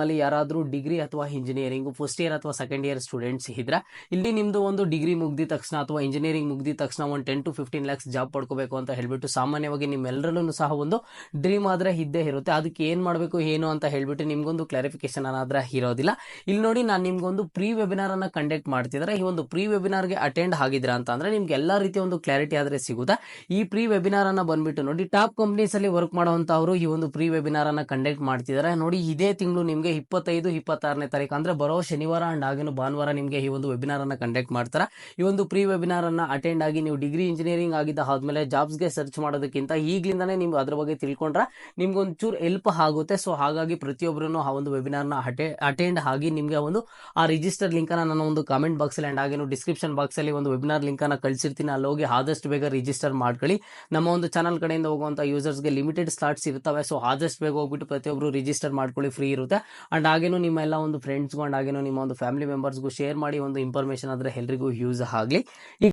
ಅಲ್ಲಿ ಯಾರಾದರೂ ಡಿಗ್ರಿ ಅಥವಾ ಇಂಜಿನಿಯರಿಂಗ್ ಫಸ್ಟ್ ಇಯರ್ ಅಥವಾ ಸೆಕೆಂಡ್ ಇಯರ್ ಸ್ಟೂಡೆಂಟ್ಸ್ ಇದ್ರೆ ಇಲ್ಲಿ ನಿಮ್ದು ಒಂದು ಡಿಗ್ರಿ ಮುಗ್ದಿದ ತಕ್ಷಣ ಅಥವಾ ಇಂಜಿನಿಯರಿಂಗ್ ಮುಗ್ದಿದ ತಕ್ಷಣ ಒಂದು 10 to 15 lakhs ಜಾಬ್ ಪಡ್ಕೋಬೇಕು ಅಂತ ಹೇಳ್ಬಿಟ್ಟು ಸಾಮಾನ್ಯವಾಗಿ ನಿಮ್ಮೆಲ್ಲರಲ್ಲೂ ಸಹ ಒಂದು ಡ್ರೀಮ್ ಆದ್ರೆ ಇದ್ದೇ ಇರುತ್ತೆ. ಅದಕ್ಕೆ ಏನ್ ಮಾಡಬೇಕು ಏನು ಅಂತ ಹೇಳ್ಬಿಟ್ಟು ನಿಮ್ಗೊಂದು ಕ್ಲಾರಿಫಿಕೇಶನ್ ಆದ್ರೆ ಇರೋದಿಲ್ಲ. ಇಲ್ಲಿ ನೋಡಿ ನಾನು ನಿಮ್ಗೊಂದು ಪ್ರೀ ವೆಬಿನಾರ್ ಅನ್ನ ಕಂಡಕ್ಟ್ ಮಾಡ್ತಿದ್ದಾರೆ. ಈ ಒಂದು ಪ್ರೀ ವೆಬಿನಾರ್ಗೆ ಅಟೆಂಡ್ ಆಗಿದ್ರ ಅಂತ ಅಂದ್ರೆ ನಿಮ್ಗೆ ಎಲ್ಲಾ ರೀತಿಯ ಒಂದು ಕ್ಲಾರಿಟಿ ಆದ್ರೆ ಸಿಗುತ್ತೆ. ಈ ಪ್ರೀ ವೆಬಿನಾರ್ ಅನ್ನ ಬಂದ್ಬಿಟ್ಟು ನೋಡಿ ಟಾಪ್ ಕಂಪ್ನೀಸ್ ಅಲ್ಲಿ ವರ್ಕ್ ಮಾಡುವಂತವರು ಈ ಒಂದು ಪ್ರೀ ವೆಬಿನಾರ್ ಅನ್ನ ಕಂಡಕ್ಟ್ ಮಾಡ್ತಿದ್ದಾರೆ. ನೋಡಿ ಇದೇ ತಿಂಗಳು ನಿಮ್ಗೆ 25-26ನೇ ತಾರೀಕು ಅಂದ್ರೆ ಬರೋ ಶನಿವಾರ ಅಂಡ್ ಹಾಗೇನು ಭಾನುವಾರ ನಿಮ್ಗೆ ಈ ಒಂದು ವೆಬಿನಾರ್ ಅನ್ನ ಕಂಡಕ್ಟ್ ಮಾಡ್ತಾರೆ. ಈ ಒಂದು ಪ್ರೀ ವೆಬಿನಾರ್ ಅನ್ನ ಅಟೆಂಡ್ ಆಗಿ ನೀವು ಡಿಗ್ರಿ ಇಂಜಿನಿಯರಿಂಗ್ ಆಗಿದ್ದ ಆದ್ಮೇಲೆ ಜಾಬ್ಸ್ಗೆ ಸರ್ಚ್ ಮಾಡೋದಕ್ಕಿಂತ ಈಗ್ಲಿಂದಾನೇ ನೀವು ಅದ್ರ ಬಗ್ಗೆ ತಿಳ್ಕೊಂಡ್ರೆ ನಿಮ್ಗೆ ಒಂಚೂರು ಹೆಲ್ಪ್ ಆಗುತ್ತೆ. ಸೊ ಹಾಗಾಗಿ ಪ್ರತಿಯೊಬ್ಬರು ಆ ಒಂದು ವೆಬಿನಾರ್ ನ ಅಟೆಂಡ್ ಆಗಿ ನಿಮ್ಗೆ ಒಂದು ಆ ರಿಜಿಸ್ಟರ್ ಲಿಂಕ್ ಅನ್ನ ನಾನು ಒಂದು ಕಾಮೆಂಟ್ ಬಾಕ್ಸ್ ಅಲ್ಲಿ ಅಂಡ್ ಹಾಗೇನು ಡಿಸ್ಕ್ರಿಪ್ಷನ್ ಬಾಕ್ಸ್ ಅಲ್ಲಿ ಒಂದು ವೆಬಿನಾರ್ ಲಿಂಕ್ ಅನ್ನ ಕಳಿಸಿರ್ತೀನಿ. ಅಲ್ಲಿ ಹೋಗಿ ಆದಷ್ಟು ಬೇಗ ರಿಜಿಸ್ಟರ್ ಮಾಡ್ಕೊಳ್ಳಿ. ನಮ್ಮ ಒಂದು ಚಾನಲ್ ಕಡೆಯಿಂದ ಹೋಗುವಂತ ಯೂಸರ್ಸ್ಗೆ ಲಿಮಿಟೆಡ್ ಸ್ಲಾಟ್ಸ್ ಇರ್ತವೆ. ಸೊ ಆದಷ್ಟು ಬೇಗ ಹೋಗ್ಬಿಟ್ಟು ಪ್ರತಿಯೊಬ್ಬರು ರಿಜಿಸ್ಟರ್ ಮಾಡ್ಕೊಳ್ಳಿ, ಫ್ರೀ ಇರುತ್ತೆ. ಅಂಡ್ ಹಾಗೇನು ನಿಮ್ಮ ಎಲ್ಲ ಒಂದು ಫ್ರೆಂಡ್ಸ್ಗೂ ಅಂಡ್ ಹಾಗೇನು ನಿಮ್ಮ ಒಂದು ಫ್ಯಾಮಿಲಿ ಮೆಂಬರ್ಸ್ಗೂ ಶೇರ್ ಮಾಡಿ. ಒಂದು ಇನ್ಫಾರ್ಮೇಶನ್ ಆದ್ರೆ ಎಲ್ರಿಗೂ ಯೂಸ್ ಆಗಲಿ.